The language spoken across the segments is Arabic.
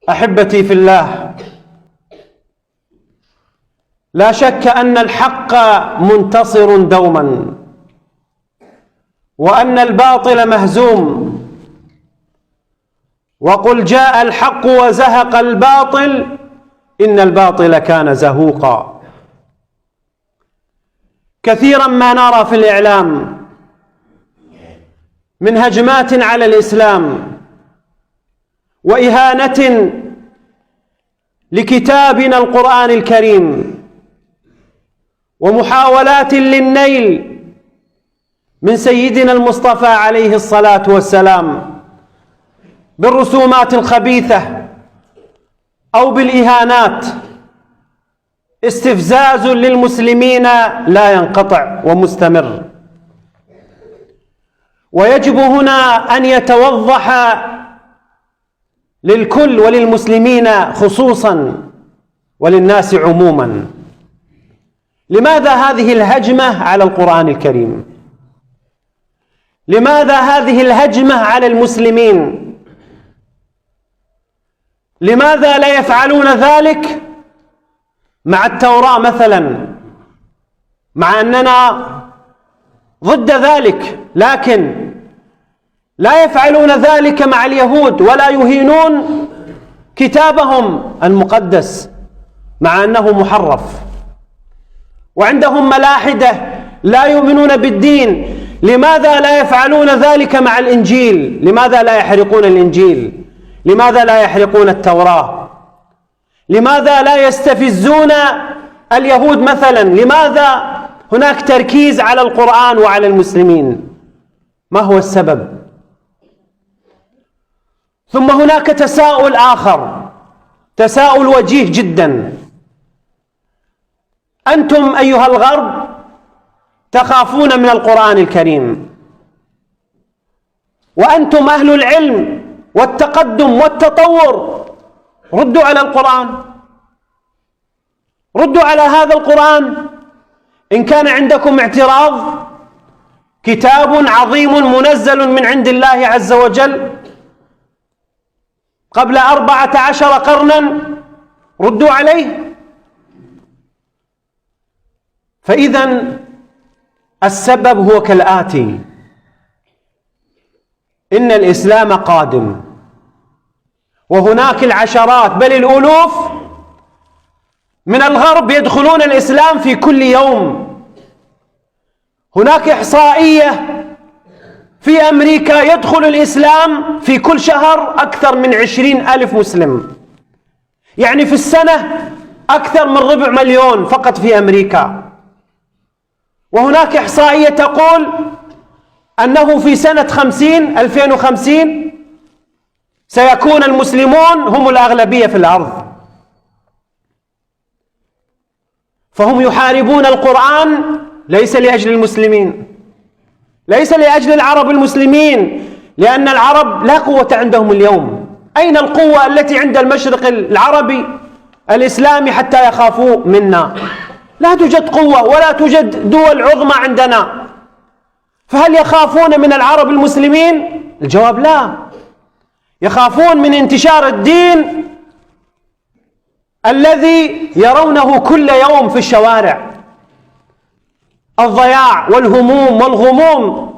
أحبتي في الله، لا شك أن الحق منتصر دوما، وأن الباطل مهزوم. وقل جاء الحق وزهق الباطل إن الباطل كان زهوقا. كثيرا ما نرى في الإعلام من هجمات على الإسلام وإهانة لكتابنا القرآن الكريم، ومحاولات للنيل من سيدنا المصطفى عليه الصلاة والسلام بالرسومات الخبيثة أو بالإهانات. استفزاز للمسلمين لا ينقطع ومستمر، ويجب هنا أن يتوضح للكل وللمسلمين خصوصا وللناس عموما لماذا هذه الهجمة على القرآن الكريم؟ لماذا هذه الهجمة على المسلمين؟ لماذا لا يفعلون ذلك مع التوراة مثلا، مع أننا ضد ذلك، لكن لا يفعلون ذلك مع اليهود ولا يهينون كتابهم المقدس مع أنه محرف؟ وعندهم ملاحدة لا يؤمنون بالدين، لماذا لا يفعلون ذلك مع الإنجيل؟ لماذا لا يحرقون الإنجيل؟ لماذا لا يحرقون التوراة؟ لماذا لا يستفزون اليهود مثلا؟ لماذا هناك تركيز على القرآن وعلى المسلمين؟ ما هو السبب؟ ثم هناك تساؤل آخر، تساؤل وجيه جدا. أنتم أيها الغرب تخافون من القرآن الكريم، وأنتم أهل العلم والتقدم والتطور، ردوا على القرآن، ردوا على هذا القرآن. إن كان عندكم اعتراض، كتاب عظيم منزل من عند الله عز وجل قبل 14 قرنا، ردوا عليه. فإذا السبب هو كالآتي: إن الإسلام قادم، وهناك العشرات بل الألوف من الغرب يدخلون الإسلام في كل يوم. هناك إحصائية في أمريكا يدخل الإسلام في كل شهر أكثر من 20,000 مسلم، يعني في السنة أكثر من 250,000 فقط في أمريكا. وهناك إحصائية تقول أنه في سنة 2050 سيكون المسلمون هم الأغلبية في الأرض. فهم يحاربون القرآن ليس لأجل المسلمين، ليس لأجل العرب المسلمين، لأن العرب لا قوة عندهم اليوم. أين القوة التي عند المشرق العربي الإسلامي حتى يخافوا منا؟ لا توجد قوة ولا توجد دول عظمى عندنا. فهل يخافون من العرب المسلمين؟ الجواب لا. يخافون من انتشار الدين الذي يرونه كل يوم في الشوارع، الضياع والهموم والغموم.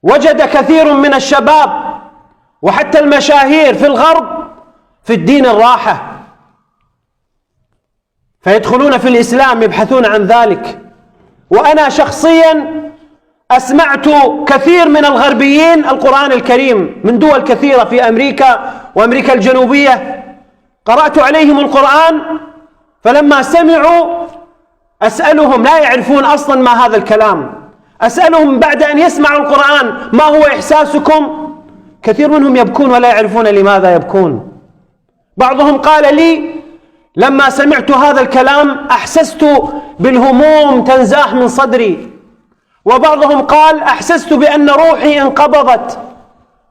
وجد كثير من الشباب وحتى المشاهير في الغرب في الدين الراحة، فيدخلون في الإسلام يبحثون عن ذلك. وأنا شخصيا أسمعت كثير من الغربيين القرآن الكريم من دول كثيرة في أمريكا وأمريكا الجنوبية، قرأت عليهم القرآن، فلما سمعوا أسألهم، لا يعرفون أصلا ما هذا الكلام، أسألهم بعد أن يسمعوا القرآن: ما هو إحساسكم؟ كثير منهم يبكون ولا يعرفون لماذا يبكون. بعضهم قال لي: لما سمعت هذا الكلام أحسست بالهموم تنزاح من صدري. وبعضهم قال: أحسست بأن روحي انقبضت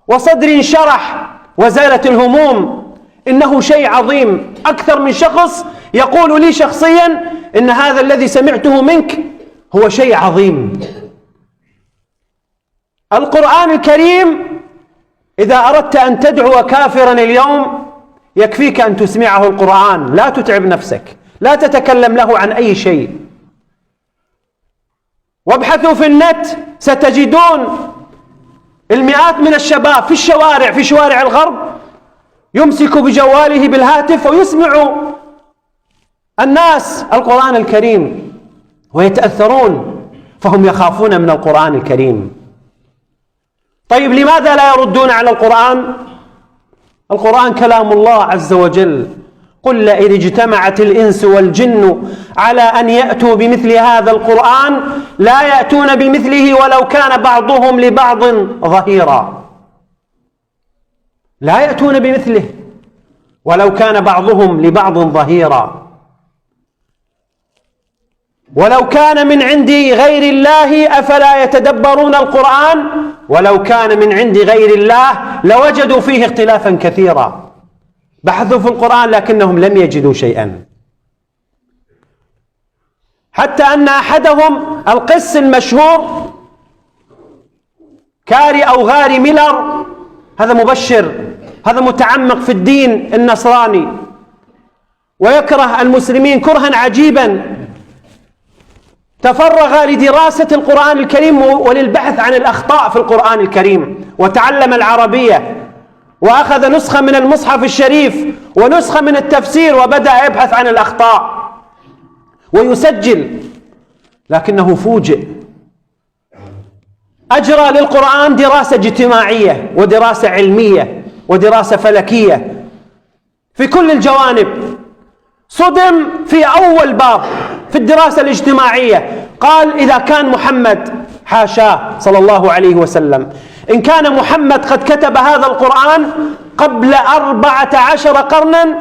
وصدري انشرح وزالت الهموم. إنه شيء عظيم. أكثر من شخص يقول لي شخصيا إن هذا الذي سمعته منك هو شيء عظيم. القرآن الكريم إذا أردت أن تدعو كافرا اليوم يكفيك أن تسمعه القرآن، لا تتعب نفسك، لا تتكلم له عن أي شيء. وابحثوا في النت ستجدون المئات من الشباب في الشوارع، في شوارع الغرب، يمسك بجواله بالهاتف ويسمع الناس القرآن الكريم ويتأثرون، فهم يخافون من القرآن الكريم. طيب لماذا لا يردون على القرآن؟ القرآن كلام الله عز وجل. قل لئن اجتمعت الإنس والجن على أن يأتوا بمثل هذا القرآن لا يأتون بمثله ولو كان بعضهم لبعض ظهيرا. لا يأتون بمثله ولو كان بعضهم لبعض ظهيرا. ولو كان من عند غير الله أفلا يتدبرون القرآن ولو كان من عند غير الله لوجدوا فيه اختلافا كثيرا. بحثوا في القرآن لكنهم لم يجدوا شيئا، حتى أن أحدهم القس المشهور كاري أو غاري ميلر، هذا مبشر، هذا متعمق في الدين النصراني ويكره المسلمين كرها عجيبا، تفرغ لدراسة القرآن الكريم وللبحث عن الأخطاء في القرآن الكريم، وتعلم العربية وأخذ نسخة من المصحف الشريف ونسخة من التفسير وبدأ يبحث عن الأخطاء ويسجل، لكنه فوجئ. أجرى للقرآن دراسة اجتماعية ودراسة علمية ودراسة فلكية في كل الجوانب. صدم في أول باب في الدراسة الاجتماعية، قال إذا كان محمد حاشاه صلى الله عليه وسلم، إن كان محمد قد كتب هذا القرآن قبل 14 قرنا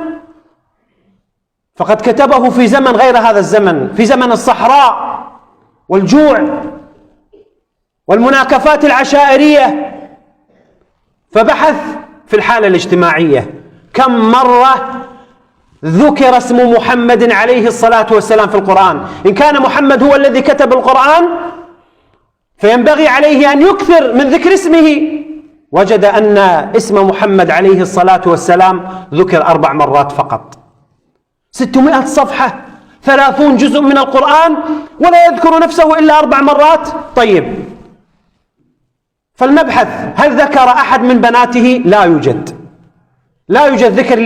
فقد كتبه في زمن غير هذا الزمن، في زمن الصحراء والجوع والمناكفات العشائرية. فبحث في الحالة الاجتماعية، كم مرة ذكر اسم محمد عليه الصلاة والسلام في القرآن؟ إن كان محمد هو الذي كتب القرآن فينبغي عليه أن يكثر من ذكر اسمه. وجد أن اسم محمد عليه الصلاة والسلام ذكر 4 مرات فقط. 600 صفحة، 30 جزء من القرآن، ولا يذكر نفسه إلا 4 مرات. طيب فلنبحث، هل ذكر أحد من بناته؟ لا يوجد، لا يوجد ذكر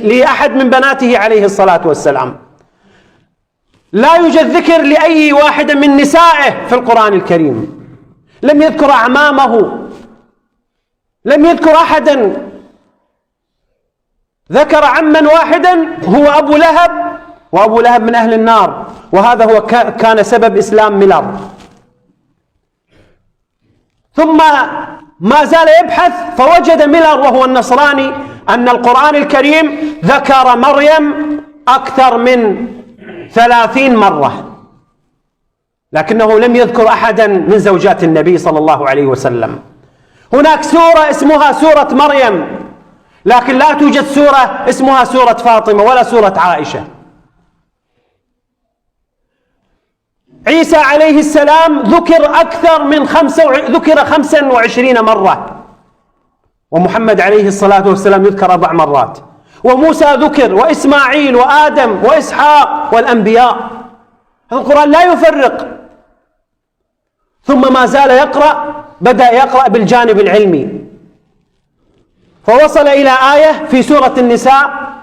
لأحد من بناته عليه الصلاة والسلام. لا يوجد ذكر لأي واحد من نسائه في القرآن الكريم. لم يذكر أعمامه، لم يذكر أحدا. ذكر عما واحدا هو أبو لهب، وأبو لهب من أهل النار، وهذا هو كان سبب إسلام ميلر. ثم ما زال يبحث فوجد ميلر وهو النصراني أن القرآن الكريم ذكر مريم أكثر من 30 مرة، لكنه لم يذكر أحدا من زوجات النبي صلى الله عليه وسلم. هناك سورة اسمها سورة مريم، لكن لا توجد سورة اسمها سورة فاطمة ولا سورة عائشة. عيسى عليه السلام ذكر أكثر من ذكر 25 مرة، ومحمد عليه الصلاة والسلام يذكر 4 مرات، وموسى ذكر، وإسماعيل وآدم وإسحاق والأنبياء. القرآن لا يفرق. ثم ما زال يقرأ، بدأ يقرأ بالجانب العلمي، فوصل إلى آية في سورة النساء: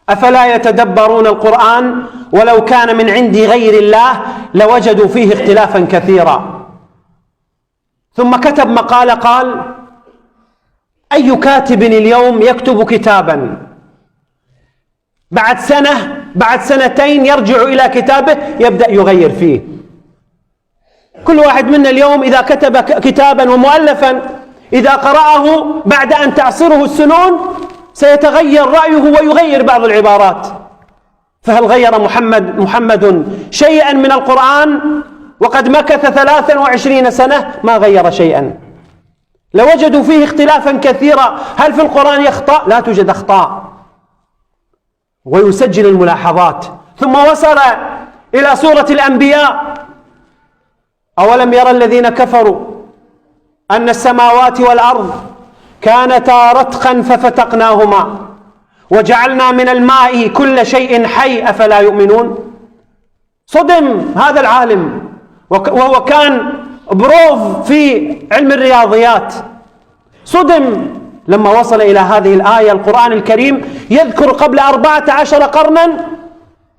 أفلا يتدبرون القرآن ولو كان من عند غير الله لوجدوا فيه اختلافا كثيرا. ثم كتب مقالة قال: أي كاتب اليوم يكتب كتابا بعد سنة بعد سنتين يرجع إلى كتابه يبدأ يغير فيه؟ كل واحد منا اليوم إذا كتب كتابا ومؤلفا إذا قرأه بعد أن تعصره السنون سيتغير رأيه ويغير بعض العبارات. فهل غير محمد شيئا من القرآن وقد مكث 23 سنة؟ ما غير شيئا. لوجدوا فيه اختلافا كثيرا. هل في القرآن يخطأ؟ لا توجد أخطاء، ويسجل الملاحظات. ثم وصل إلى سورة الأنبياء: أولم يرى الذين كفروا أن السماوات والأرض كانتا رتقا ففتقناهما وجعلنا من الماء كل شيء حي أفلا يؤمنون. صدم هذا العالم، وهو كان بروف في علم الرياضيات، صدم لما وصل إلى هذه الآية. القرآن الكريم يذكر قبل 14 قرنا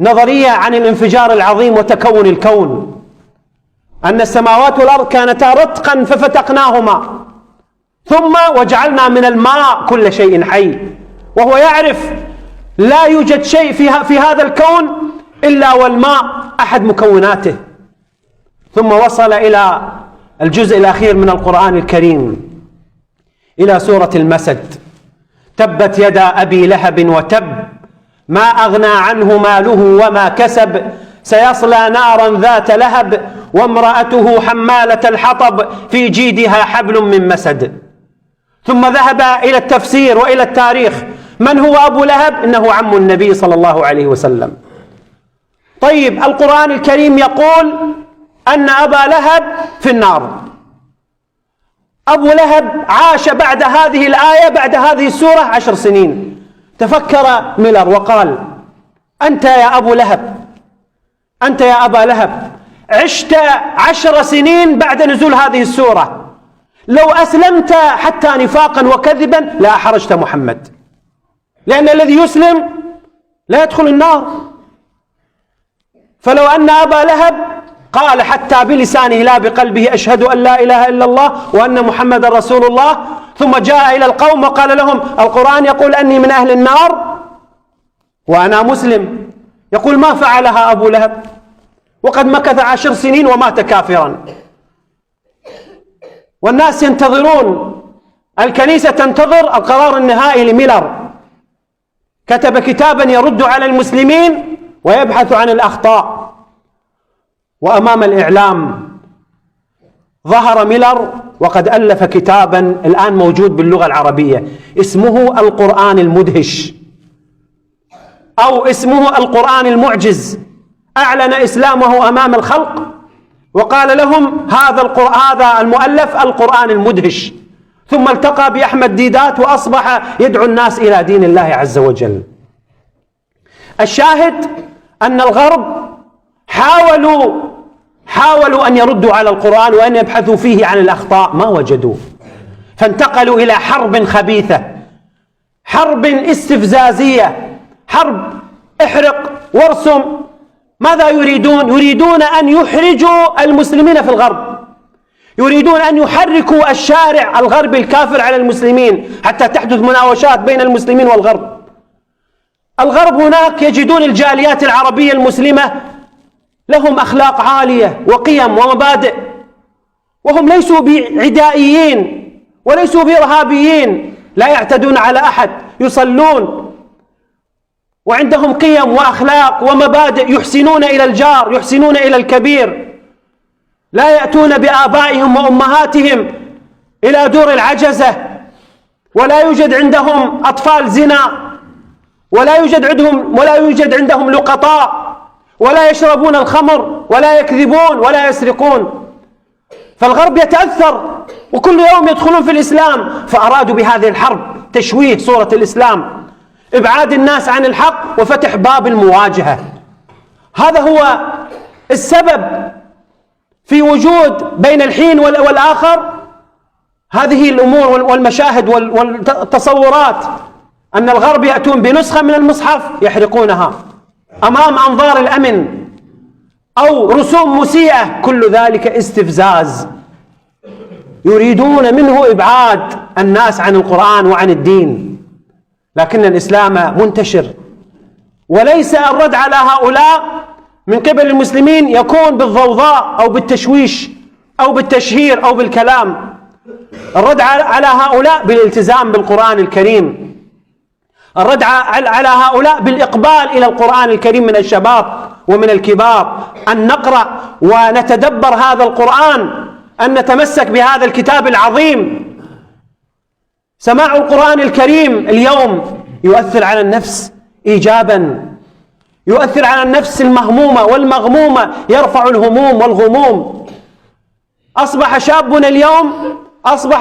نظرية عن الانفجار العظيم وتكون الكون، أن السماوات والأرض كانتا رتقا ففتقناهما، ثم وجعلنا من الماء كل شيء حي، وهو يعرف لا يوجد شيء في هذا الكون إلا والماء أحد مكوناته. ثم وصل إلى الجزء الأخير من القرآن الكريم، إلى سورة المسد: تبت يدا أبي لهب وتب ما أغنى عنه ماله وما كسب سيصلى نارا ذات لهب وامرأته حمالة الحطب في جيدها حبل من مسد. ثم ذهب إلى التفسير وإلى التاريخ. من هو أبو لهب؟ إنه عم النبي صلى الله عليه وسلم. طيب، القرآن الكريم يقول أن أبا لهب في النار. أبو لهب عاش بعد هذه الآية، بعد هذه السورة 10 سنين. تفكر ميلر وقال: أنت يا أبو لهب، أنت يا أبا لهب، عشت 10 سنين بعد نزول هذه السورة، لو أسلمت حتى نفاقا وكذبا لا أحرجت محمد، لأن الذي يسلم لا يدخل النار. فلو أن أبا لهب قال حتى بلسانه لا بقلبه أشهد أن لا إله إلا الله وأن محمد رسول الله، ثم جاء إلى القوم وقال لهم القرآن يقول أني من أهل النار وأنا مسلم، يقول ما فعلها أبو لهب وقد مكث 10 سنين ومات كافرا. والناس ينتظرون، الكنيسة تنتظر القرار النهائي لميلر. كتب كتابا يرد على المسلمين ويبحث عن الأخطاء. وأمام الإعلام ظهر ميلر وقد ألف كتابا الآن موجود باللغة العربية اسمه القرآن المدهش، أو اسمه القرآن المعجز. أعلن إسلامه أمام الخلق وقال لهم هذا المؤلف القرآن المدهش. ثم التقى بأحمد ديدات وأصبح يدعو الناس إلى دين الله عز وجل. الشاهد أن الغرب حاولوا أن يردوا على القرآن وأن يبحثوا فيه عن الأخطاء، ما وجدوا، فانتقلوا إلى حرب خبيثة، حرب استفزازية، حرب احرق وارسم. ماذا يريدون؟ يريدون أن يحرجوا المسلمين في الغرب، يريدون أن يحركوا الشارع الغربي الكافر على المسلمين حتى تحدث مناوشات بين المسلمين والغرب. الغرب هناك يجدون الجاليات العربية المسلمة لهم أخلاق عالية وقيم ومبادئ، وهم ليسوا بعدائيين وليسوا بإرهابيين، لا يعتدون على أحد، يصلون وعندهم قيم وأخلاق ومبادئ، يحسنون إلى الجار، يحسنون إلى الكبير، لا يأتون بآبائهم وأمهاتهم إلى دور العجزة، ولا يوجد عندهم أطفال زنا، ولا يوجد عندهم لقطاء، ولا يشربون الخمر، ولا يكذبون، ولا يسرقون. فالغرب يتأثر وكل يوم يدخلون في الإسلام، فأرادوا بهذه الحرب تشويه صورة الإسلام، إبعاد الناس عن الحق وفتح باب المواجهة. هذا هو السبب في وجود بين الحين والآخر هذه الأمور والمشاهد والتصورات، أن الغرب يأتون بنسخة من المصحف يحرقونها أمام أنظار الأمن، أو رسوم مسيئة، كل ذلك استفزاز، يريدون منه إبعاد الناس عن القرآن وعن الدين. لكن الإسلام منتشر، وليس الرد على هؤلاء من قبل المسلمين يكون بالضوضاء أو بالتشويش أو بالتشهير أو بالكلام. الرد على هؤلاء بالالتزام بالقرآن الكريم، الرد على هؤلاء بالإقبال إلى القرآن الكريم من الشباب ومن الكبار، أن نقرأ ونتدبر هذا القرآن، أن نتمسك بهذا الكتاب العظيم. سماع القرآن الكريم اليوم يؤثر على النفس إيجابا، يؤثر على النفس المهمومة والمغمومة، يرفع الهموم والغموم. أصبح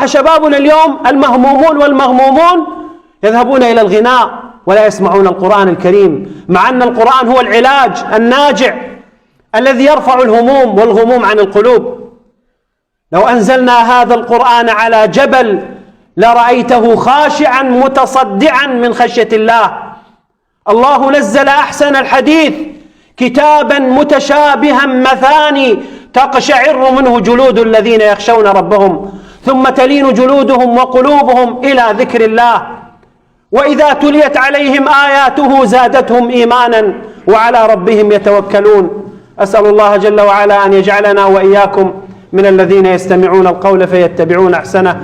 شبابنا اليوم المهمومون والمغمومون يذهبون إلى الغناء ولا يسمعون القرآن الكريم، مع أن القرآن هو العلاج الناجع الذي يرفع الهموم والغموم عن القلوب. لو أنزلنا هذا القرآن على جبل لرأيته خاشعا متصدعا من خشية الله. الله نزل أحسن الحديث كتابا متشابها مثاني تقشعر منه جلود الذين يخشون ربهم ثم تلين جلودهم وقلوبهم إلى ذكر الله، وإذا تليت عليهم آياته زادتهم إيمانا وعلى ربهم يتوكلون. أسأل الله جل وعلا أن يجعلنا وإياكم من الذين يستمعون القول فيتبعون أحسنه.